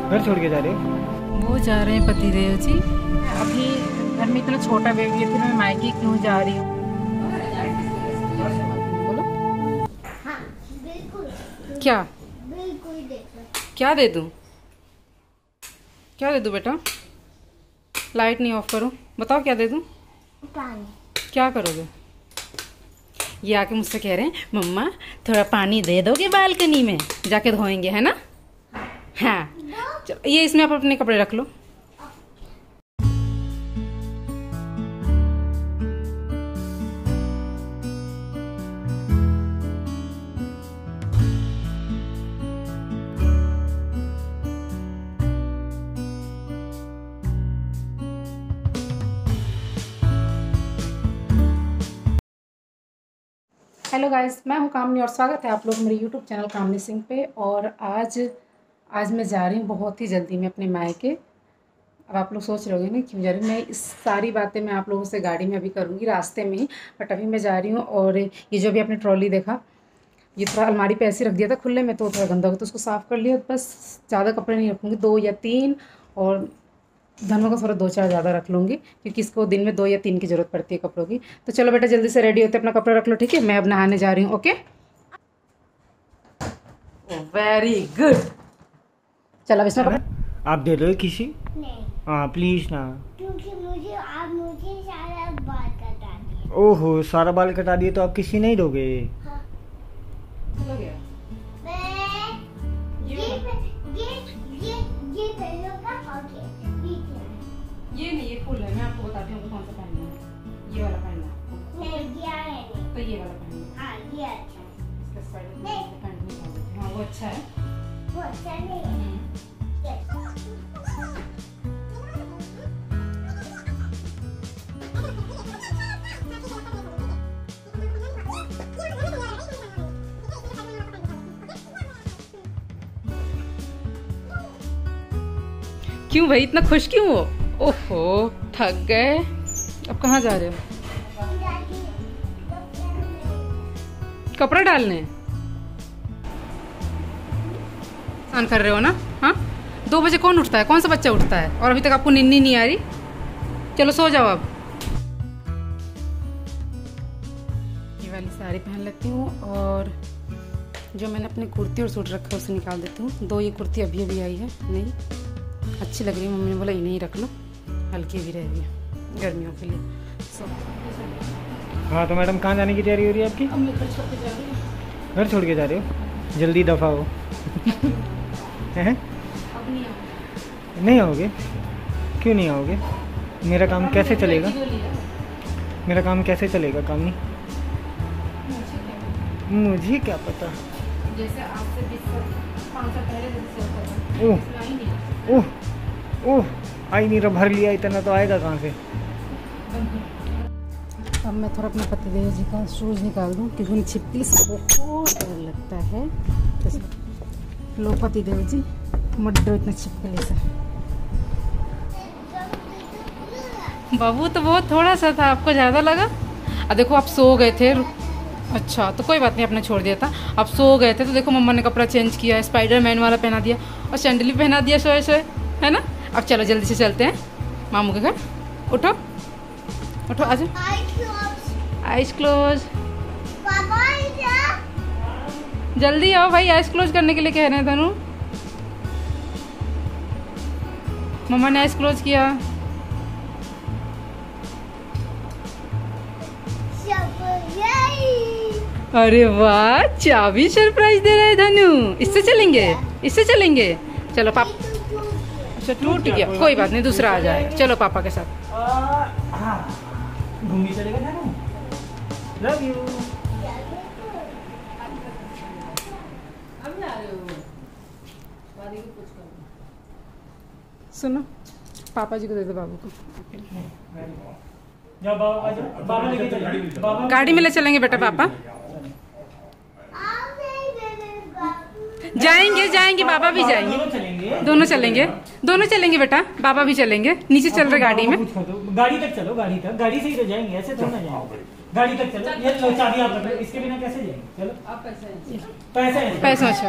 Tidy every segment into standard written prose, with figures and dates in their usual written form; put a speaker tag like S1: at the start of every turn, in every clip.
S1: घर छोड़ के जा रहे हो?
S2: वो जा रहे हैं पतिदेव जी। अभी घर में इतना छोटा बेबी है, फिर मैं मायके क्यों जा रही हूँ? बोलो।
S3: हाँ, बिल्कुल।
S2: क्या
S3: बिल्कुल देखो।
S2: क्या दे दूँ? क्या दे दूँ बेटा? लाइट नहीं ऑफ करो, बताओ क्या दे दूँ?
S3: पानी।
S2: क्या करोगे? ये आके मुझसे कह रहे हैं मम्मा थोड़ा पानी दे दोगे बालकनी में, जाके धोएंगे, है ना? हाँ चलो, ये इसमें आप अपने कपड़े रख लो। हेलो गाइस, मैं हूं कामनी और स्वागत है आप लोग मेरे यूट्यूब चैनल कामनी सिंह पे। और आज मैं जा रही हूं बहुत ही जल्दी में अपने मायके। अब आप लोग सोच रहे होंगे ना क्यों जा रही हूँ। मैं इस सारी बातें मैं आप लोगों से गाड़ी में अभी करूँगी, रास्ते में ही, बट अभी मैं जा रही हूँ। और ये जो भी आपने ट्रॉली देखा, ये थोड़ा अलमारी पे ऐसे रख दिया था खुले में, तो थोड़ा गंदा हो गया, तो उसको साफ़ कर लिया। बस ज़्यादा कपड़े नहीं रखूँगी, 2 या 3, और धनों का थोड़ा 2-4 ज़्यादा रख लूँगी, क्योंकि इसको दिन में 2 या 3 की ज़रूरत पड़ती है कपड़ों की। तो चलो बेटा जल्दी से रेडी होते अपना कपड़ा रख लो, ठीक है? मैं अब नहाने जा रही हूँ। Okay, very good. चलो अब इसमें
S1: आप दे दो किसी।
S3: नहीं,
S1: हाँ प्लीज ना,
S3: क्योंकि मुझे सारा बाल कटा दिया।
S1: ओहो सारा बाल कटा दिए तो आप किसी नहीं दोगे?
S3: हाँ।
S2: हो गया।
S3: ये पहनो का ओके।
S2: ये नहीं, ये फुल है, मैं आपको बताती हूँ कौन सा पहनना है। ये वाला पहनना है।
S3: नहीं, ये है नहीं।
S2: तो ये वाला पहनना है।
S3: हाँ, ये अच्छा है।
S2: इसका साइड में
S3: नहीं।
S2: पैंट नहीं डाल देते। हाँ वो अच्छा है।
S3: वो अच्छा नहीं है।
S2: क्यों भाई इतना खुश क्यों हो? ओहो थक गए। अब कहाँ जा रहे हो? कपड़ा डालने स्नान कर रहे हो ना? हाँ 2 बजे कौन उठता है? कौन सा बच्चा उठता है? और अभी तक आपको नींद नहीं आ रही? चलो सो जाओ अब। ये वाली साड़ी पहन लेती हूँ, और जो मैंने अपनी कुर्ती और सूट रखा है उसे निकाल देती हूँ। 2 ये कुर्ती अभी अभी आई है, नहीं अच्छी लग रही है। मम्मी ने बोला इन्हें ही रख लो, हल्की भी रहेगी गर्मियों के लिए।
S1: हाँ तो मैडम कहाँ जाने की तैयारी हो रही है आपकी?
S2: अब मैं घर छोड़ के जा रही हूँ।
S1: घर छोड़ के जा रहे हो? जल्दी दफा हो। हैं?
S2: अब नहीं आऊँगी।
S1: नहीं आओगे? क्यों नहीं आओगे? मेरा काम कैसे चलेगा? मेरा काम कैसे चलेगा कामनी? मुझे क्या पता।
S2: जैसे आज से 5 साल पहले जैसे होता था।
S1: ओह ओह ओह, आई नहीं रहा, भर लिया इतना तो आएगा कहाँ से?
S2: अब मैं थोड़ा अपने पतिदेव जी का शूज निकाल दूँ, क्योंकि उन्हें छिपकली से बहुत डर लगता है। लो पतिदेव जी, मत डरो इतना छिपकली से। बाबू तो बहुत थोड़ा सा था, आपको ज़्यादा लगा? देखो आप सो गए थे। अच्छा तो कोई बात नहीं, आपने छोड़ दिया था। आप सो गए थे तो देखो मम्मा ने कपड़ा चेंज किया, स्पाइडरमैन वाला पहना दिया और सैंडल भी पहना दिया सोए सोए, है ना? अब चलो जल्दी से चलते हैं मामू के घर। उठो उठो, आ जाओ। Eyes close. जल्दी आओ भाई, आइज क्लोज करने के लिए कह रहे हैं धनु। मम्मा ने आइज क्लोज किया। अरे वाह, चाबी सरप्राइज दे रहे हैं धनु। इससे चलेंगे, इससे चलेंगे। चलो पापा। अच्छा टूट गया, कोई बात नहीं, दूसरा आ जाएगा। चलो पापा के साथ।
S1: घूमने चलेगा धनु। Love you.
S2: सुनो, पापा जी को दे दो बाबू को।
S1: जाओ बाबा लेके चलेंगे।
S2: गाड़ी में ले चलेंगे बेटा पापा। जाएंगे जाएंगे, बाबा भी जाएंगे। दोनों चलेंगे, दोनों चलेंगे बेटा, बाबा भी चलेंगे। नीचे चल रहे गाड़ी में।
S1: गाड़ी तक चलो, गाड़ी तक, गाड़ी से ही तो जाएंगे, ऐसे थोड़ा ना जाएंगे। गाड़ी तक चलो, ये लो चाबी आप रखो, इसके बिना कैसे जाएंगे? चलो आप पैसे
S2: पैसे अच्छा।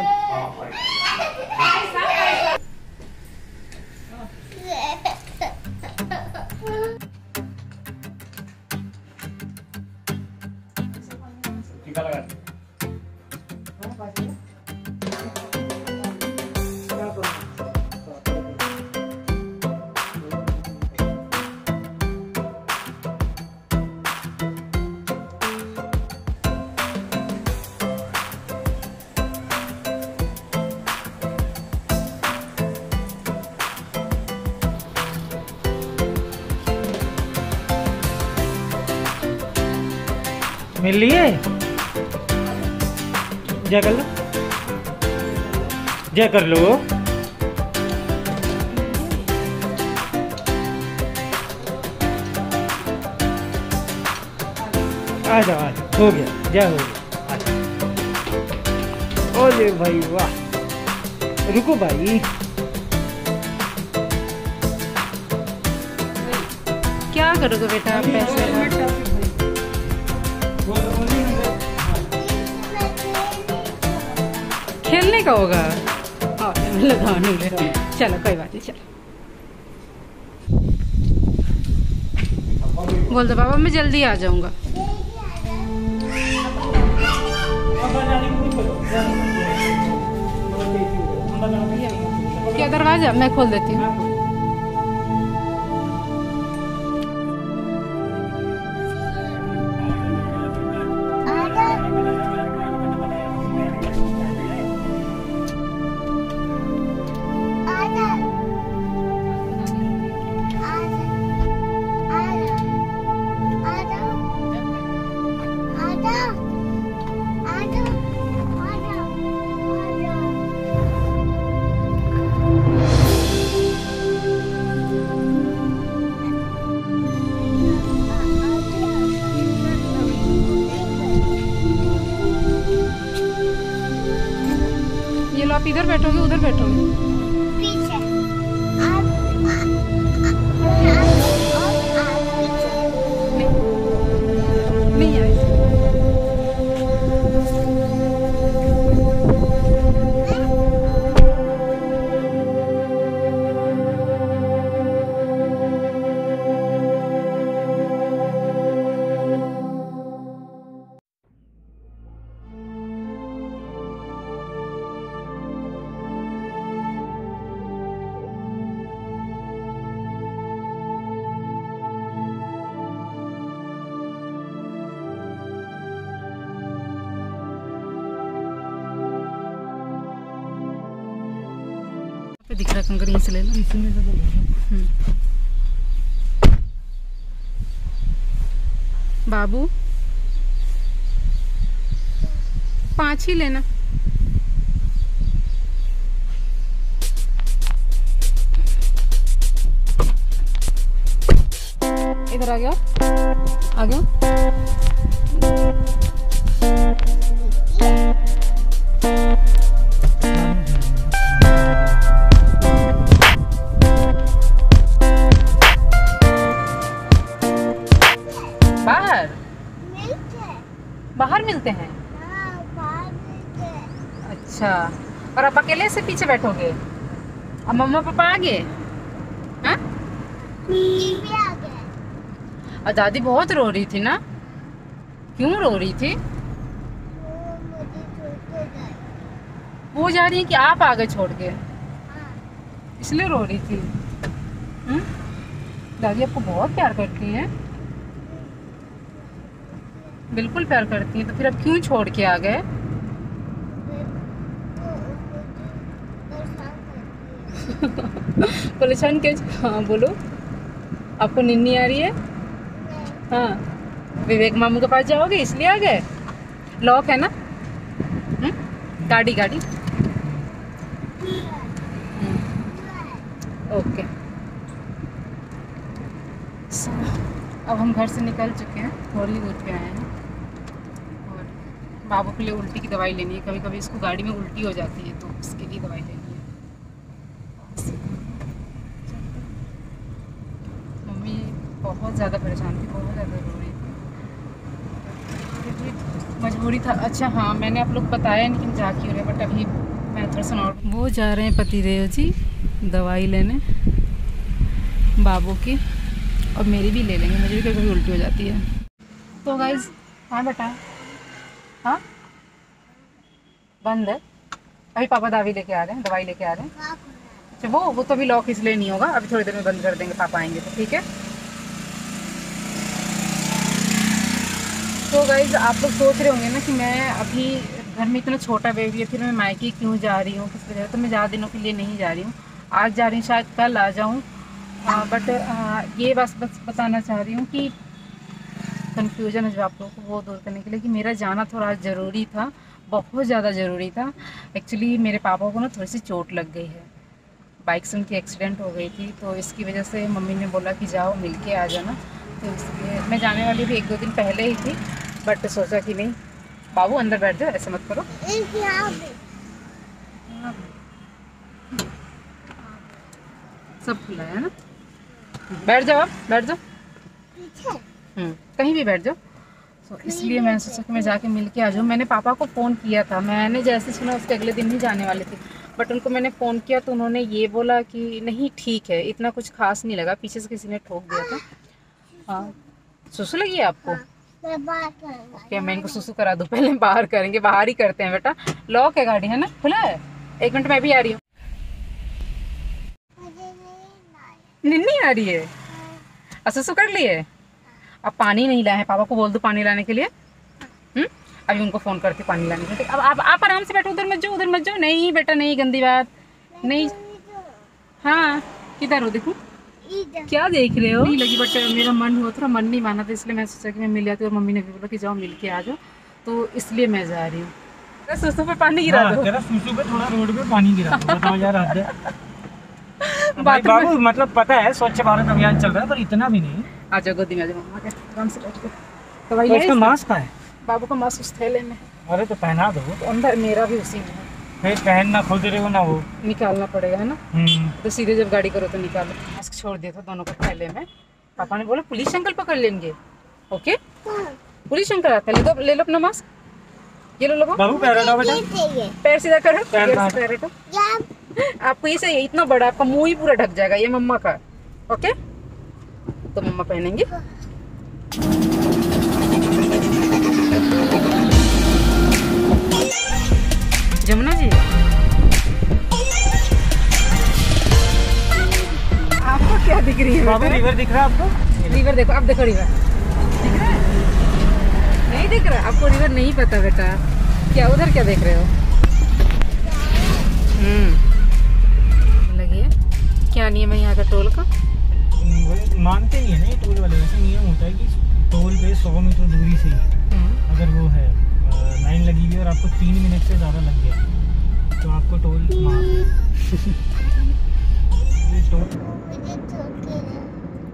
S1: मिल लिए? जय कर लो, जय कर लो। आ जाओ आ जाओ, हो गया, जय हो गया। ओले भाई वाह, रुको भाई।
S2: क्या करोगे बेटा आप पैसे? खेलने का होगा। हाँ लगाने ले। चलो कोई बात नहीं, चलो बोल दो बाबा मैं जल्दी आ जाऊंगा। क्या दरवाजा मैं खोल देती हूँ। आप इधर बैठोगे उधर बैठोगे?
S3: पीछे।
S2: नहीं आए। दिख रहा कंकड़ यहीं से ले लो। बाबू 5 ही लेना। इधर आ गया, आ गया। बाहर मिलते हैं?
S3: बाहर मिलते हैं।
S2: अच्छा, और आप अकेले से पीछे बैठोगे? और मम्मा पापा आ गए? हाँ?
S3: भी आ गए।
S2: और दादी बहुत रो रही थी ना? क्यों रो रही थी? वो जा रही है कि आप आ गए छोड़ के? इसलिए रो रही थी। दादी आपको बहुत प्यार करती हैं। बिल्कुल प्यार करती हैं, तो फिर अब क्यों छोड़ के आ गए? परेशान कैसे? हाँ बोलो, आपको नींद आ रही है? हाँ, विवेक मामू के पास जाओगे इसलिए आ गए? लॉक है ना? गाड़ी गाड़ी ओके। अब हम घर से निकल चुके हैं, थोड़ी दूर पे आए हैं और बाबू के लिए उल्टी की दवाई लेनी है। कभी कभी इसको गाड़ी में उल्टी हो जाती है, तो उसके लिए दवाई लेनी है। मम्मी बहुत ज़्यादा परेशान थी, बहुत ज़्यादा रो रही थी, मजबूरी था। अच्छा हाँ, मैंने आप लोग बताया नहीं कि हम जा क्यों रहे, बट अभी मैं थोड़ा सा और वो जा रहे हैं पतिदेव जी दवाई लेने बाबू की, और मेरी भी ले लेंगे, मुझे भी कभी उल्टी हो जाती है। तो गाइज हाँ बेटा, हाँ बंद है। अभी पापा दवाई लेके आ रहे हैं, दवाई लेके आ रहे हैं। अच्छा वो तो अभी लॉक इसलिए नहीं होगा, अभी थोड़ी देर में बंद कर देंगे, पापा आएंगे तो, ठीक है। तो गाइज आप लोग सोच रहे होंगे ना कि मैं अभी घर में इतना छोटा बेबी है, फिर मैं मायके क्यों जा रही हूँ, किस वजह से। तो मैं ज़्यादा दिनों के लिए नहीं जा रही हूँ, आज जा रही हूँ, शायद कल आ जाऊँ। बट ये बस बताना चाह रही हूँ कि कन्फ्यूजन है जो आप लोगों को वो दूर करने के लिए, कि मेरा जाना थोड़ा ज़रूरी था, बहुत ज़्यादा ज़रूरी था। एक्चुअली मेरे पापा को ना थोड़ी सी चोट लग गई है, बाइक से उनकी एक्सीडेंट हो गई थी, तो इसकी वजह से मम्मी ने बोला कि जाओ मिल के आ जाना। तो इसलिए मैं जाने वाली भी 1-2 दिन पहले ही थी, बट सोचा कि नहीं। बाबू अंदर बैठ जाओ, ऐसे मत करो। सब खुला है ना, बैठ जाओ, आप बैठ जाओ, कहीं भी बैठ जाओ। तो इसलिए मैंने सोचा कि मैं जाके मिल के आ जाऊँ। मैंने पापा को फ़ोन किया था, मैंने जैसे सुना उसके अगले दिन ही जाने वाले थे, बट उनको मैंने फ़ोन किया तो उन्होंने ये बोला कि नहीं ठीक है, इतना कुछ खास नहीं लगा, पीछे से किसी ने ठोक दिया था। हाँ, सुसु लगी है आपको? क्या मैं इनको सुसु करा दूँ? पहले बाहर करेंगे, बाहर ही करते हैं बेटा। लॉक है गाड़ी, है ना, खुला है। 1 मिनट मैं भी आ रही हूँ। निन्नी आ रही है, सुसु कर लिए। अब पानी नहीं लाए हैं, पापा को बोल दो पानी लाने के लिए। अभी उनको फ़ोन करती पानी लाने के लिए। अब आप आराम से बैठो, उधर मत जाओ, उधर मत जाओ। नहीं बेटा नहीं, गंदी बात नहीं। हाँ किधर हो, देखो क्या देख रहे हो? नहीं लगी, बट मेरा मन हुआ, थोड़ा मन नहीं माना था, इसलिए मैं सोचा कि मैं मिल जाती हूँ। और मम्मी ने भी बोला कि जाओ मिल के आ जाओ, तो इसलिए मैं जा रही हूँ। सुसु पे पानी गिरा दो,
S1: सुसु पे थोड़ा रोड पे पानी गिरा दो, बताओ यार। बाबू मतलब पता है स्वच्छ भारत अभियान चल रहा है, पर इतना भी नहीं।
S2: आ जाओ गोदी में, आ जाओ मम्मा के, आराम से बैठ के।
S1: तो इसका मास्क का है,
S2: बाबू का मास्क उस थैले में।
S1: अरे तो पहना दो।
S2: तो अंदर मेरा भी उसी में है,
S1: फिर पहनना खुद रहे हो ना, वो
S2: निकालना पड़ेगा, है ना। तो सीधे जब गाड़ी करो तो निकालो। मास्क छोड़ दिया था दोनों को थैले में। पापा ने बोला पुलिस अंकल पकड़ लेंगे। ओके, पुलिस अंकल आता है, ले लो अपना मास्क, ये लो बाबू। पैर हटाओ बेटा, पैर सीधा करो, पैर हटाओ। आपको ये सही है, इतना बड़ा आपका मुंह ही पूरा ढक जाएगा, ये मम्मा का। ओके, तो मम्मा पहनेंगे। जमुना जी आपको क्या दिख रही है?
S1: बाबू रिवर दिख रहा है आपको?
S2: रिवर देखो, अब देखो रिवर दिख रहा है? नहीं दिख रहा आपको? रिवर नहीं पता बेटा, क्या उधर क्या देख रहे हो? लगी है क्या नियम है यहाँ का टोल का?
S1: मानते नहीं है ना ये टोल वाले। वैसे नियम होता है कि टोल पे 100 मीटर दूरी से अगर वो है लाइन लगी हुई और आपको 3 मिनट से ज़्यादा लग गया तो आपको टोल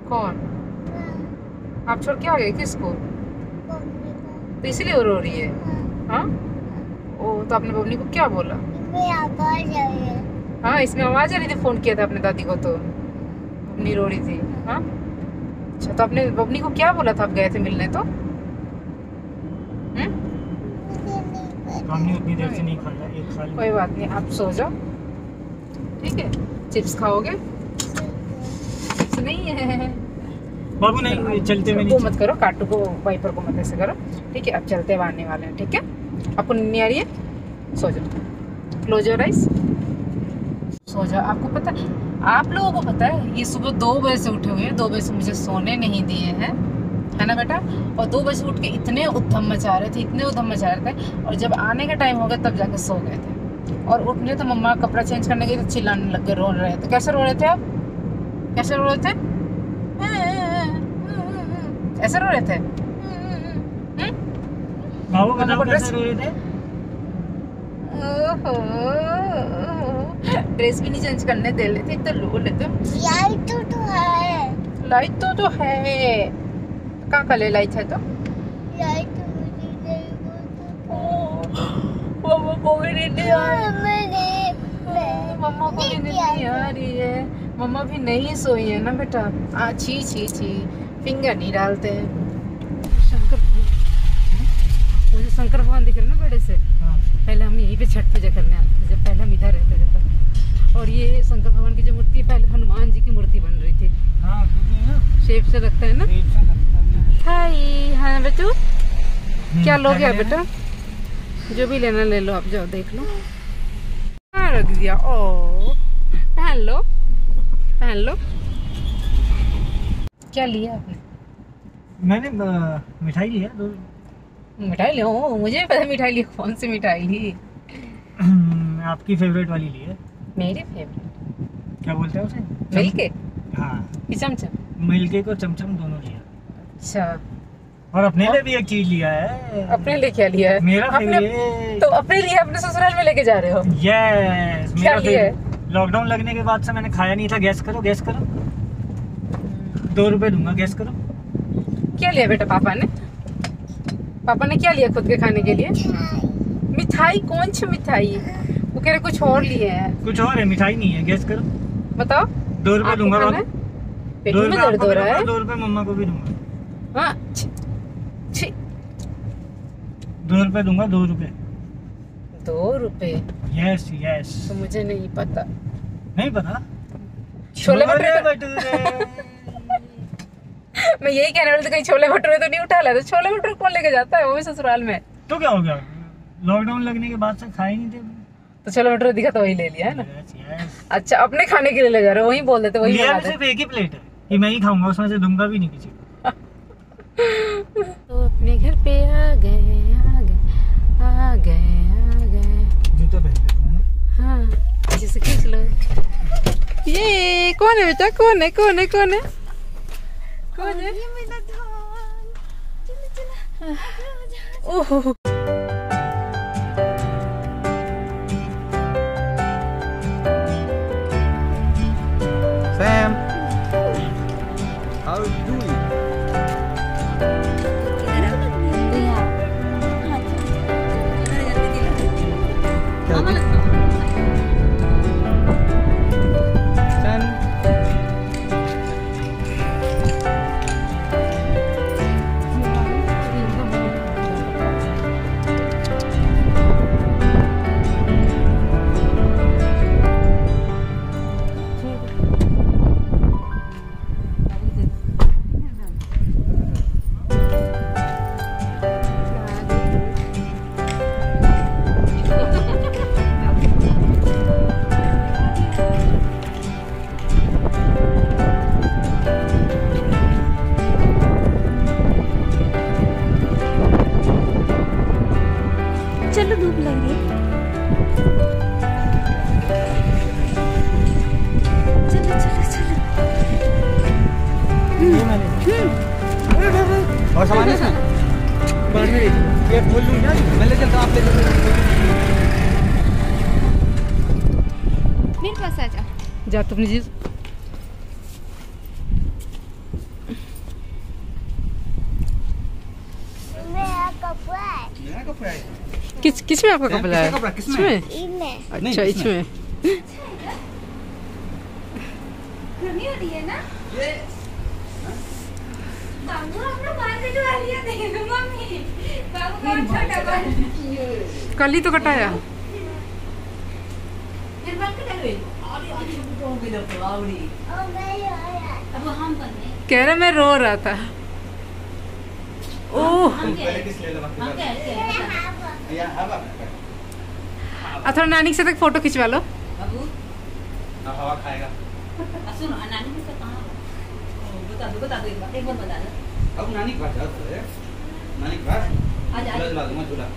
S2: कौन? आप छोड़ के आ गए किसको? तो इसलिए वो रो रही है? हाँ, ओ तो आपने बबनी को क्या बोला? हाँ, इसमें आवाज़ आ रही थी, फ़ोन किया था अपने दादी को तो बबनी रो रही थी। हाँ अच्छा, तो आपने बबनी को क्या बोला था आप गए थे मिलने तो?
S1: उतनी देर से नहीं खाया, एक खा लिया।
S2: कोई बात नहीं, आप सो जाओ, ठीक है। चिप्स खाओगे? चिप्स नहीं है
S1: बाबू, नहीं चलते हुए
S2: वो मत करो, काटू को वाइपर को मत ऐसे करो, ठीक है। अब चलते हुए आने वाले हैं, ठीक है। आपको नींद नहीं आ रही है? सो जाओ, क्लोज योर आइज, सो जाओ। आपको पता है, आप लोगों को पता है, ये सुबह 2 बजे से उठे हुए हैं, 2 बजे से मुझे सोने नहीं दिए हैं, है ना बेटा। और 2 बजे उठ के इतने उद्यम मचा रहे थे, इतने उद्यम मचा रहे थे, और जब आने का टाइम हो गया तब जाके सो गए थे। और उठने तो मम्मा कपड़ा चेंज करने गई तो चिल्लाने लग गए, रो रहे थे। कैसे रो रहे थे आप? कैसे रो रहे थे? ऐसे रो रहे थे?
S1: बाबू बताओ कैसे रो रहे थे?
S2: ड्रेस भी नहीं चेंज करने दे लेते तो रो लेते।
S3: लाइट तो है,
S2: लाइट तो है, कहाँ का ले लाइट है तो?
S3: लाइट
S2: मम्मा को भी नहीं आ रही, मम्मा को भी नहीं आ रही है, मम्मा भी नहीं सोई है ना बेटा। छी छी छी, फिंगर नहीं डालते हैं। शंकर, मुझे शंकर भगवान दिख रहे ना बड़े से। पहले हम यहीं पे छठ पूजा करने आते थे, जब पहले हम इधर रहते थे तब। और ये शंकर भगवान की जो मूर्ति है, पहले हनुमान जी की मूर्ति बन रही थी।
S1: हाँ,
S2: शेप से लगता है ना। हाय, हाँ बेटू, क्या लोगे बेटा? जो भी लेना ले लो आप, जाओ देख लो। हाँ रख दिया। ओ पहन लो, पहन लो। क्या लिया आपने?
S1: मैंने मिठाई लिया।
S2: मिठाई लिया? ओ मुझे भी पता मिठाई ली। कौन सी मिठाई ली?
S1: आपकी फेवरेट वाली ली है।
S2: मेरी फेवरेट
S1: क्या बोलते हैं उसे?
S2: Milk cake.
S1: हाँ,
S2: कि चमचम?
S1: मिल्क केक और चमचम दोनों लिया।
S2: अच्छा,
S1: और अपने लिए भी एक चीज लिया है।
S2: अपने लिए क्या लिया है?
S1: मेरा
S2: अपने
S1: फेवरेट।
S2: तो अपने लिए अपने ससुराल में लेके जा रहे हो?
S1: यस,
S2: क्या
S1: मेरा
S2: लिया है?
S1: लॉकडाउन लगने के बाद से मैंने खाया नहीं था। गैस करो, गैस करो। 2 रुपए दूंगा, गैस करो।
S2: क्या लिया बेटा पापा ने? पापा ने क्या लिया खुद के खाने के लिए? मिठाई? कौन सी मिठाई? वो कह रहे कुछ और लिए हैं।
S1: कुछ और है, मिठाई नहीं है। गैस करो।
S2: बताओ।
S1: 2 रुपए दूंगा बाबू।
S2: पेट में दर्द हो रहा है।
S1: 2 रुपए मम्मा को भी दूंगा।
S2: हाँ, छी।
S1: 2 रुपए दूंगा, 2 रुपए।
S2: 2 रुपए?
S1: Yes yes.
S2: तो मुझे नहीं पता।
S1: नहीं पता?
S2: छोले भटूरे। मैं यही कहने वाली थी, कहीं छोले भटूरे तो नहीं उठा लाया? तो छोले भटूरे कौन लेके जाता है, वो भी ससुराल में?
S1: तो क्या हो गया, लॉकडाउन लगने के बाद से खाए नहीं थे।
S2: तो छोले भटूरे दिखा तो वही ले लिया है ना।
S1: Yes yes.
S2: अच्छा, अपने खाने के लिए ले जा रहे हो? वही बोल देते, वही
S1: लिया
S2: बता
S1: भी
S2: दे।
S1: सिर्फ एक ही प्लेट है कि मैं ही खाऊंगा, उसमें से दूंगा भी नहीं किसी को।
S2: तो अपने घर पे आ गए, आ गए, आ गए, आ गए।
S1: जूते पहन ले।
S2: हाँ, जिसे खींच लो। ये कौन है बेटा? कौन है? कौन है? कौन है? कौन है?
S3: ये मेरा धन। चलो चलो।
S2: ओह,
S4: Sam, how are you doing? Sam,
S3: चलो धूप लग रही है। चलो चलो चलो।
S4: और सामान है इसमें? बाद में ये खोल लूँ क्या? मैं ले चलता हूँ, आप ले चलो।
S3: मेरे पास आ जा।
S2: जा तुम जी।
S3: मेरा कपड़ा है।
S4: मेरा कपड़ा है।
S2: किस में आपका कपड़ा है?
S4: किसका कपड़ा? किसमें?
S2: इसमें?
S3: इनमें।
S2: अच्छा, इसमें।
S3: गर्मी हो रही है ना? बाबू अपना बाल कटवा लिया, देखो मम्मी। बाबू बहुत छोटा बाल।
S2: कल ही तो कटाया।
S3: फिर बाल कटा गए। अब हम करने।
S2: कह रहा मैं रो रहा था। ओह,
S4: पहले किस ले लो? या अब
S2: थोड़ा नानी से तक फोटो खिंचवा लो।
S5: बाबू
S4: हवा खाएगा।
S5: सुनो, नानी में से कहाँ बता दो एक बार बता दो।
S4: अब नानी के पास जाओ तो, नानी के पास
S5: आज
S4: झूला झूला दूंगा, झूला।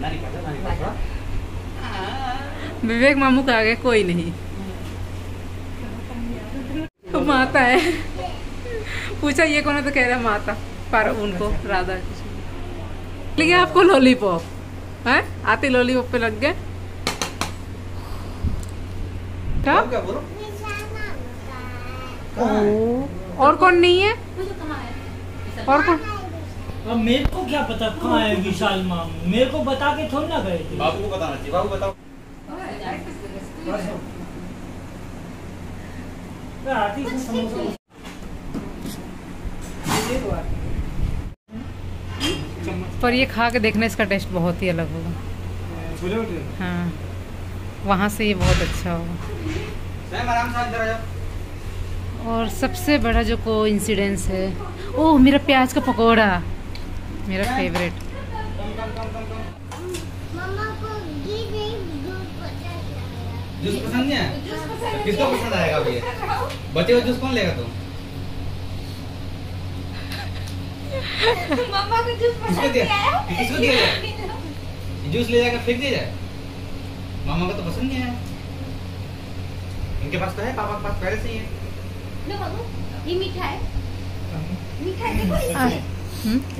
S4: नानी के पास जाओ, नानी के पास जाओ।
S2: विवेक मामू का आगे कोई नहीं। तो माता है। पूछा ये कौन है, तो कह रहा माता। पर उनको राधा कृष्ण लेकिन आपको लॉलीपॉप है आते, लॉलीपॉप पे लग गए। क्या?
S4: क्या बोलो?
S2: और कौन नहीं है? और कौन?
S1: अब मेरे को क्या पता कहाँ है विशाल मामू, मेरे को बता के थोड़ी ना गए थे।
S4: बाबू को बताना चाहिए। बाबू बताओ।
S1: आती है समोसा।
S2: पर ये खा के देखना, इसका टेस्ट बहुत ही अलग होगा।
S4: छोले भटूरे।
S2: हाँ, वहाँ से ये बहुत अच्छा होगा।
S4: सैम आराम से इधर आ जाओ।
S2: और सबसे बड़ा जो कोइंसिडेंस है, ओह मेरा प्याज का पकोड़ा, मेरा फेवरेट।
S3: मम्मा को घी नहीं दूध पसंद है।
S4: जूस पसंद नहीं है? किसको पसंद आएगा अभी? बचे हुए जूस कौन लेगा तुम?
S3: मम्मा को जूस
S4: किसको
S3: पसंद
S4: दिया?
S3: है।
S4: किसको दिया जाए? जूस ले जाकर फेंक दिया जाए? मामा को तो पसंद नहीं है। इनके पास तो है, पापा के पास पहले से ही है।
S3: लो बाबू, ये मीठा है। मीठा है, देखो इसमें।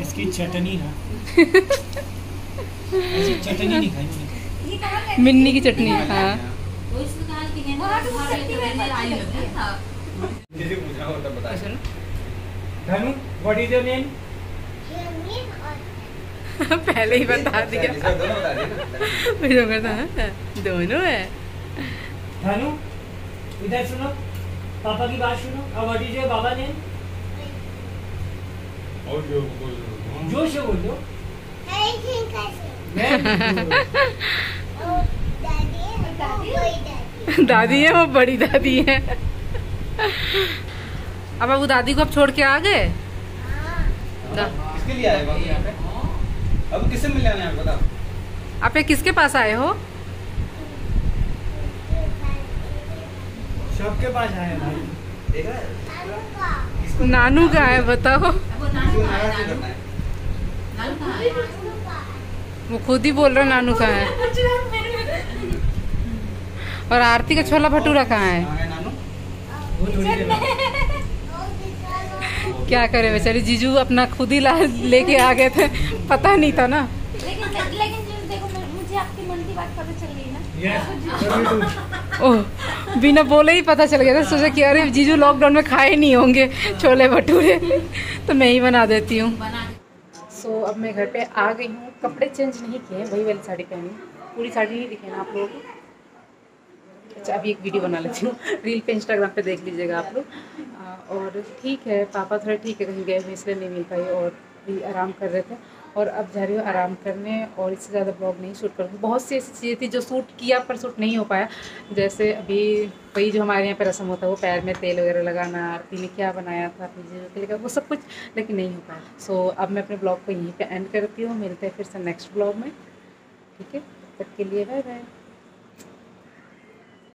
S1: इसकी चटनी ना ऐसी चटनी नहीं खाई मैंने।
S3: ये कहाँ गए?
S2: मिन्नी की चटनी। हाँ
S5: वो इसमें कहा कि है ना
S3: वहाँ तो
S5: हमारे
S3: चटनी
S5: तो
S3: में
S5: मैंने आई
S3: अच्छी
S5: होती है
S3: लगती
S5: हाँ।
S4: जिसे पूछा हो तब बता।
S1: धनु, what is your name?
S3: Yummy और
S2: पहले ही बता दिया।
S4: जिसका दोनों बता दिया ना।
S2: मुझे पता है, दोनों है।
S1: धनु, इधर सुनो, पापा की बात सुनो। अब what is your Baba name?
S4: और जो
S1: जोश से बोल दो।
S3: आई थिंक कैसे।
S1: Very good.
S3: ओ दादी है,
S5: दादी?
S3: कोई दादी।
S2: दादी है, वो बड़ी दादी है। अब वो दादी को अब छोड़ के आ गए।
S3: हाँ।
S4: किसके लिए आए बाबू यहाँ पे? अब किससे मिलने आए हैं बताओ?
S2: आप ये किसके पास आए हो?
S1: सबके पास आए भाई।
S4: देख रहा है?
S3: अनुका।
S4: किसको
S2: नानू का है, बताओ।
S5: अब वो नानू
S4: किसको
S5: कहाँ है?
S4: नाराज नहीं करना है।
S5: नानू कहाँ है?
S3: अनुका।
S2: वो खुद ही बोल रहे नानू का है। और आरती का छोला भटूरा कहाँ है?
S4: कहाँ है नानू?
S1: वो थोड़ी देर बाद।
S3: ओ दिखा लो।
S2: क्या करे बेचारी जीजू अपना खुद ही लेके आ गए थे, पता नहीं था ना।
S3: लेकिन देखो मुझे आपके मन की बात पता चल गई ना।
S1: Yes, very good.
S2: ओह, बिना बोले ही पता चल गया था। सोचा कि अरे जीजू लॉकडाउन में खाए नहीं होंगे छोले भटूरे, तो मैं ही बना देती हूँ।
S5: बना
S2: सो अब मैं घर पे आ गई हूँ। कपड़े चेंज नहीं किए, वही वाली साड़ी पहनी हूँ। पूरी साड़ी नहीं दिखे ना आप लोगों को। अच्छा, अभी एक वीडियो बना लेती हूँ, रील पे इंस्टाग्राम पे देख लीजिएगा आप लोग। और ठीक है, पापा थोड़ा ठीक है, कहीं गए हुए इसलिए नहीं मिल पाई और भी आराम कर रहे थे। और अब जा रही हूँ आराम करने, और इससे ज़्यादा ब्लॉग नहीं शूट करूँगी। बहुत सी ऐसी चीज़ें थी जो शूट किया पर शूट नहीं हो पाया। जैसे अभी वही जो हमारे यहाँ पे रस्म होता है, वो पैर में तेल वगैरह लगाना, आरती ने क्या बनाया था अपनी चीज़ों के लिए, वो सब कुछ, लेकिन नहीं हो पाया। सो अब मैं अपने ब्लॉग को यहीं पे एंड करती हूँ। मिलते हैं फिर से नेक्स्ट ब्लॉग में, ठीक है? तब तक के लिए बाय बाय।